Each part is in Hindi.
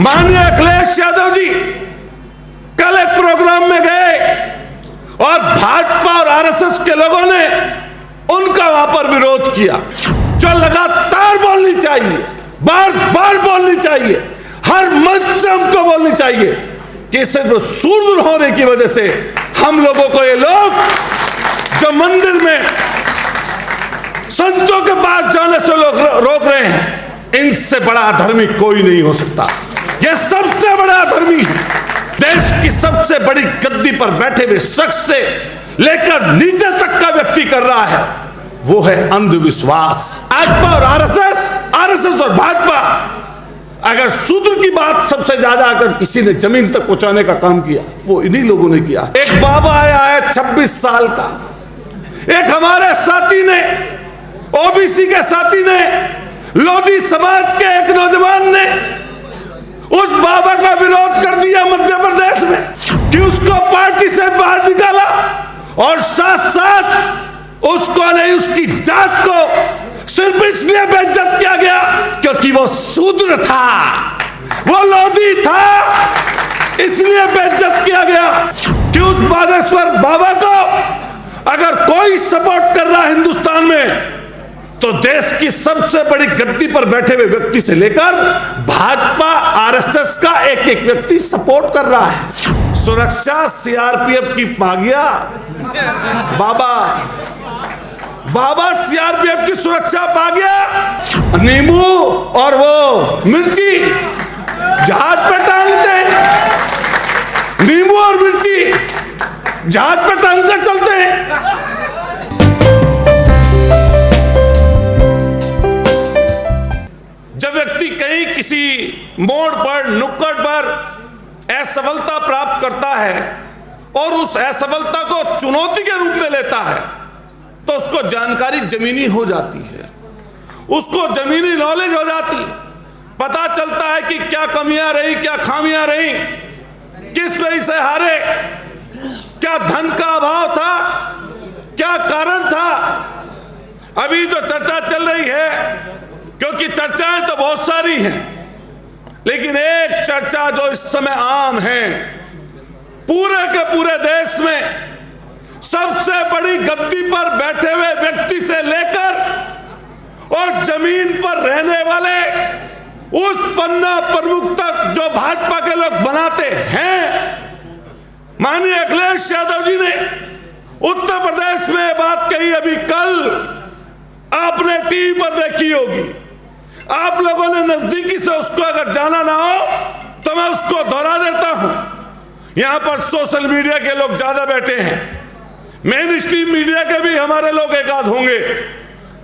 माननीय अखिलेश यादव जी कल एक प्रोग्राम में गए और भाजपा और आरएसएस के लोगों ने उनका वहां पर विरोध किया। जो लगातार बोलनी चाहिए, बार बार बोलनी चाहिए, हर मंच से हमको बोलनी चाहिए कि सिर्फ सूरवीर होने की वजह से हम लोगों को ये लोग जो मंदिर में संतों के पास जाने से लोग रोक रहे हैं, इनसे बड़ा अधर्मी कोई नहीं हो सकता। यह सबसे बड़ा अधर्मी है। देश की सबसे बड़ी गद्दी पर बैठे हुए शख्स से लेकर नीचे तक का व्यक्ति कर रहा है, वो है अंधविश्वास। भाजपा और आरएसएस और भाजपा, अगर सूत्र की बात सबसे ज्यादा अगर किसी ने जमीन तक पहुंचाने का काम किया, वो इन्हीं लोगों ने किया। एक बाबा आया है 26 साल का, एक हमारे साथी ने, ओबीसी के साथी ने, लोधी समाज के एक नौजवान ने उस बाबा का विरोध कर दिया मध्य प्रदेश में कि उसको पार्टी से बाहर निकाला और साथ साथ उसको नहीं, उसकी जात को सिर्फ इसलिए बेइज्जत किया गया क्योंकि वो शूद्र था, वो लोधी था, इसलिए बेइज्जत किया गया। कि उस बागेश्वर बाबा को अगर कोई सपोर्ट कर रहा है हिंदुस्तान में, तो देश की सबसे बड़ी गद्दी पर बैठे हुए व्यक्ति से लेकर भाजपा आरएसएस का एक एक व्यक्ति सपोर्ट कर रहा है। सुरक्षा सीआरपीएफ की पागिया, बाबा सीआरपीएफ की सुरक्षा पागिया, नींबू और वो मिर्ची जहाज पे टांगते हैं, नींबू और मिर्ची जहाज पे टांग कर चलते हैं। जब व्यक्ति कहीं किसी मोड़ पर, नुक्कड़ पर असफलता प्राप्त करता है और उस असफलता को चुनौती के रूप में लेता है, तो उसको जानकारी जमीनी हो जाती है, उसको जमीनी नॉलेज हो जाती है, पता चलता है कि क्या कमियां रही, क्या खामियां रही, किस वजह से हारे, क्या धन का अभाव था, क्या कारण था। अभी जो चर्चा चल रही है, क्योंकि चर्चाएं तो बहुत सारी हैं, लेकिन एक चर्चा जो इस समय आम है, पूरे के पूरे देश में सबसे बड़ी गद्दी पर बैठे हुए व्यक्ति से लेकर और जमीन पर रहने वाले उस पन्ना प्रमुख तक जो भाजपा के लोग बनाते हैं। माननीय अखिलेश यादव जी ने उत्तर प्रदेश में बात कही, अभी कल आपने टीवी पर देखी होगी, आप लोगों ने नजदीकी से उसको अगर जाना ना हो तो मैं उसको दोहरा देता हूं। यहां पर सोशल मीडिया के लोग ज्यादा बैठे हैं, मेन स्ट्रीम मीडिया के भी हमारे लोग एक आध होंगे,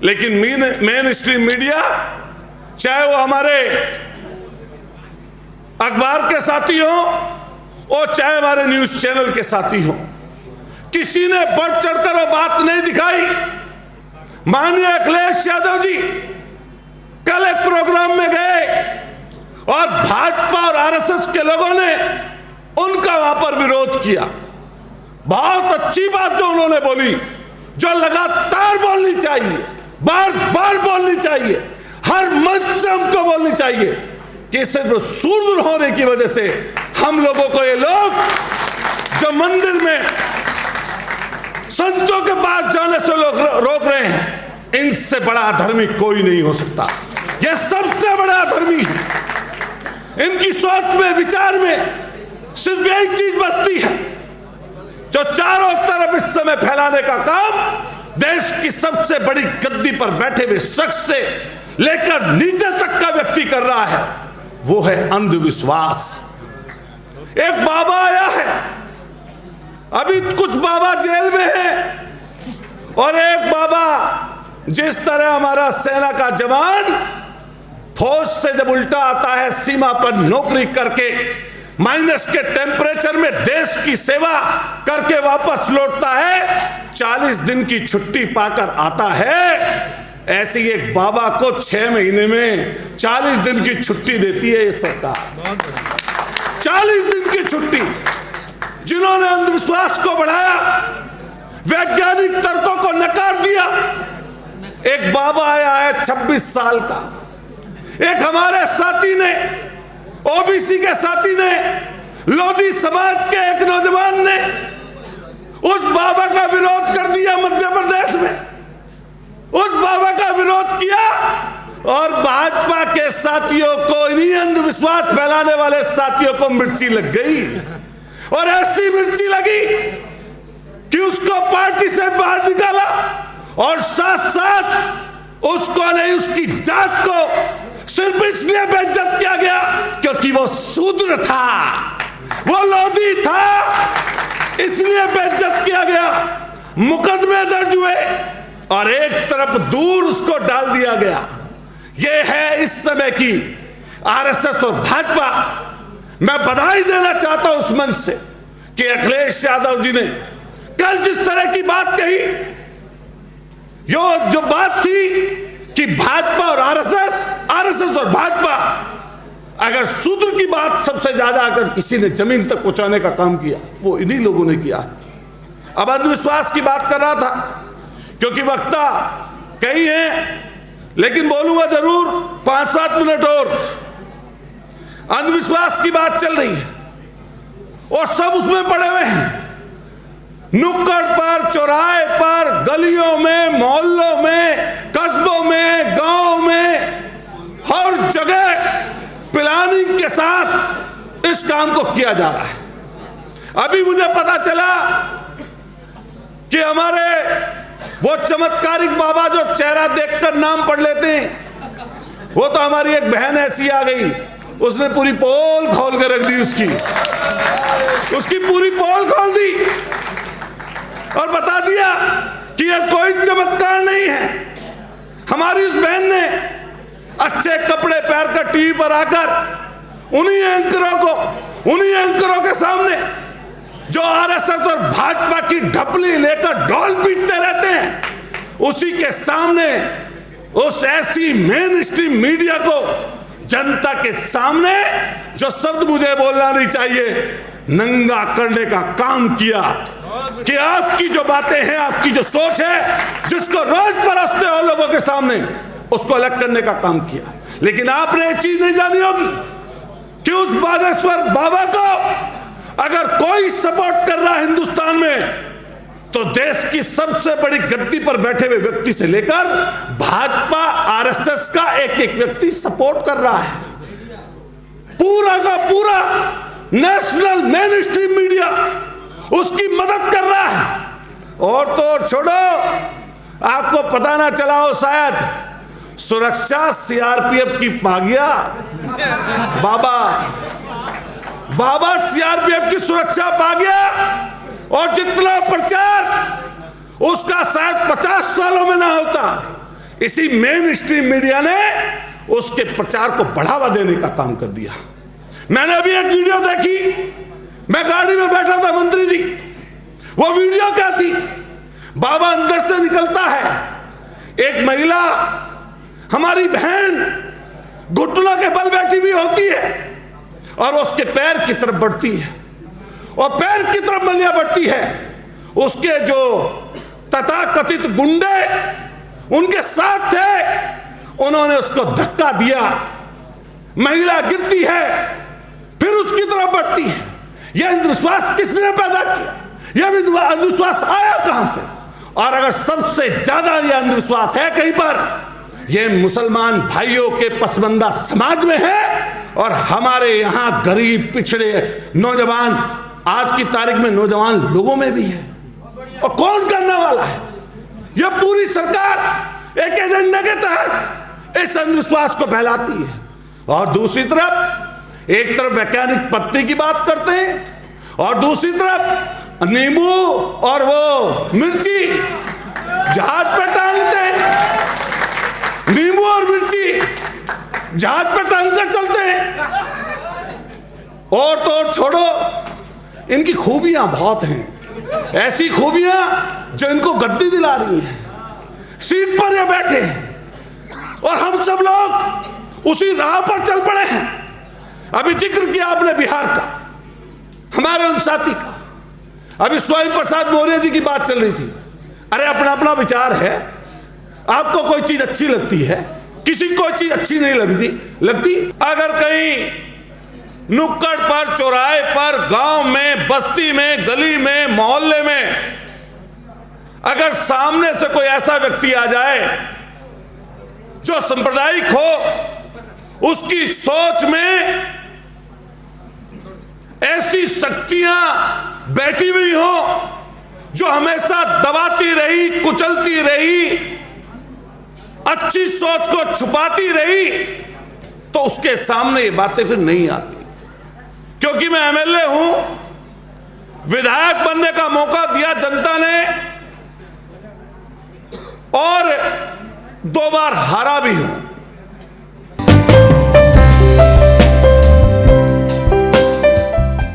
लेकिन मेन स्ट्रीम मीडिया, चाहे वो हमारे अखबार के साथी हो और चाहे हमारे न्यूज चैनल के साथी हो, किसी ने बढ़ चढ़कर वो बात नहीं दिखाई। माननीय अखिलेश यादव जी कल एक प्रोग्राम में गए और भाजपा और आरएसएस के लोगों ने उनका वहां पर विरोध किया। बहुत अच्छी बात जो उन्होंने बोली, जो लगातार बोलनी चाहिए, बार बार बोलनी चाहिए, हर मंच से हमको बोलनी चाहिए कि सिर्फ सूरवीर होने की वजह से हम लोगों को ये लोग जो मंदिर में संतों के पास जाने से लोग रोक रहे हैं, इनसे बड़ा अधर्मी कोई नहीं हो सकता। यह सबसे बड़ा अधर्मी है। इनकी सोच में, विचार में सिर्फ यही चीज बचती है, जो चारों तरफ इस समय फैलाने का काम देश की सबसे बड़ी गद्दी पर बैठे हुए शख्स से लेकर नीचे तक का व्यक्ति कर रहा है, वो है अंधविश्वास। एक बाबा आया है, अभी कुछ बाबा जेल में हैं और एक बाबा, जिस तरह हमारा सेना का जवान फौज से जब उल्टा आता है, सीमा पर नौकरी करके माइनस के टेम्परेचर में देश की सेवा करके वापस लौटता है, 40 दिन की छुट्टी पाकर आता है, ऐसी एक बाबा को 6 महीने में 40 दिन की छुट्टी देती है ये सरकार। 40 दिन की छुट्टी। जिन्होंने अंधविश्वास को बढ़ाया, वैज्ञानिक तर्कों को नकार दिया, एक बाबा आया है 26 साल का, एक हमारे साथी ने, ओबीसी के साथी ने, लोधी समाज के एक नौजवान ने उस बाबा का विरोध कर दिया मध्य प्रदेश में, उस बाबा का विरोध किया और भाजपा के साथियों को, इन्हीं अंधविश्वास फैलाने वाले साथियों को मिर्ची लग गई और ऐसी मिर्ची लगी कि उसको पार्टी से बाहर निकाला और साथ साथ उसको नहीं, उसकी जात को सिर्फ इसलिए बेइज्जत किया गया क्योंकि वो शूद्र था, वो लोधी था, इसलिए बेइज्जत किया गया। मुकदमे दर्ज हुए और एक तरफ दूर उसको डाल दिया गया। ये है इस समय की आरएसएस और भाजपा। मैं बधाई देना चाहता हूं उस मंच से कि अखिलेश यादव जी ने कल जिस तरह की बात कही, जो बात थी कि भाजपा और आरएसएस और भाजपा, अगर शूद्र की बात सबसे ज्यादा अगर किसी ने जमीन तक पहुंचाने का काम किया वो इन्हीं लोगों ने किया। अब अंधविश्वास की बात कर रहा था क्योंकि वक्ता कई हैं, लेकिन बोलूंगा जरूर 5-7 मिनट और। अंधविश्वास की बात चल रही है और सब उसमें पड़े हुए हैं, नुक्कड़ पर, चौराहे पर, गलियों में, मोहल्लों में, कस्बों में, गांव में, हर जगह प्लानिंग के साथ इस काम को किया जा रहा है। अभी मुझे पता चला कि हमारे वो चमत्कारिक बाबा जो चेहरा देखकर नाम पढ़ लेते हैं, वो तो हमारी एक बहन ऐसी आ गई, उसने पूरी पोल खोल कर रख दी, उसकी पूरी पोल खोल दी और बता दिया कि यह कोई चमत्कार नहीं है। हमारी उस बहन ने अच्छे कपड़े पहनकर टीवी पर आकर उन्हीं एंकरों के सामने जो आरएसएस और भाजपा की ढपली लेकर ढोल पीटते रहते हैं, उसी के सामने उस ऐसी मेन स्ट्रीम मीडिया को, जनता के सामने जो शब्द मुझे बोलना नहीं चाहिए, नंगा करने का काम किया कि आपकी जो बातें हैं, आपकी जो सोच है, जिसको रोज परसते हो लोगों के सामने, उसको अलग करने का काम किया। लेकिन आपने एक चीज नहीं जानी होगी कि उस बागेश्वर बाबा को अगर कोई सपोर्ट कर रहा है हिंदुस्तान में, तो देश की सबसे बड़ी गद्दी पर बैठे हुए व्यक्ति से लेकर भाजपा आरएसएस का एक एक व्यक्ति सपोर्ट कर रहा है। पूरा का पूरा नेशनल मेन स्ट्रीम मीडिया उसकी मदद कर रहा है। और तो और छोड़ो, आपको पता ना चला हो शायद, सुरक्षा सीआरपीएफ की पा गया बाबा सीआरपीएफ की सुरक्षा पा गया और जितना प्रचार उसका शायद 50 सालों में ना होता। इसी मेन स्ट्रीम मीडिया ने उसके प्रचार को बढ़ावा देने का काम कर दिया। मैंने अभी एक वीडियो देखी, मैं गाड़ी में बैठा था मंत्री जी, वो वीडियो क्या थी, बाबा अंदर से निकलता है, एक महिला हमारी बहन घुटनों के बल बैठी हुई होती है और उसके पैर की तरफ बढ़ती है और पैर की तरफ मलिया बढ़ती है। उसके जो तथाकथित गुंडे उनके साथ थे, उन्होंने उसको धक्का दिया, महिला गिरती है, फिर उसकी तरफ बढ़ती है। यह अंधविश्वास किसने पैदा किया? यह अंधविश्वास आया कहां से? और अगर सबसे ज्यादा यह अंधविश्वास है कहीं पर, यह मुसलमान भाइयों के पसमंदा समाज में है और हमारे यहां गरीब पिछड़े नौजवान, आज की तारीख में नौजवान लोगों में भी है। और कौन करने वाला है? यह पूरी सरकार एक एजेंडे के तहत इस अंधविश्वास को फैलाती है। और दूसरी तरफ, एक तरफ वैज्ञानिक पत्ती की बात करते हैं और दूसरी तरफ नींबू और वो मिर्ची जहाज पर टांगते हैं, नींबू और मिर्ची जहाज पर टांग कर चलते हैं। और तो और छोड़ो, इनकी खूबियां बहुत हैं, ऐसी खूबियां जो इनको गद्दी दिला रही है। सीट पर ये बैठे हैं और हम सब लोग उसी राह पर चल पड़े हैं। अभी जिक्र किया आपने बिहार का, हमारे उन साथी का, अभी स्वयं प्रसाद मौर्य जी की बात चल रही थी। अरे अपना अपना विचार है, आपको कोई चीज अच्छी लगती है, किसी को कोई चीज अच्छी नहीं लगती। अगर कहीं नुक्कड़ पर, चौराहे पर, गांव में, बस्ती में, गली में, मोहल्ले में अगर सामने से कोई ऐसा व्यक्ति आ जाए जो सांप्रदायिक हो, उसकी सोच में ऐसी शक्तियां बैठी हुई हो जो हमेशा दबाती रही, कुचलती रही, अच्छी सोच को छुपाती रही, तो उसके सामने ये बातें फिर नहीं आती। क्योंकि मैं एमएलए हूं, विधायक बनने का मौका दिया जनता ने और 2 बार हारा भी हूं।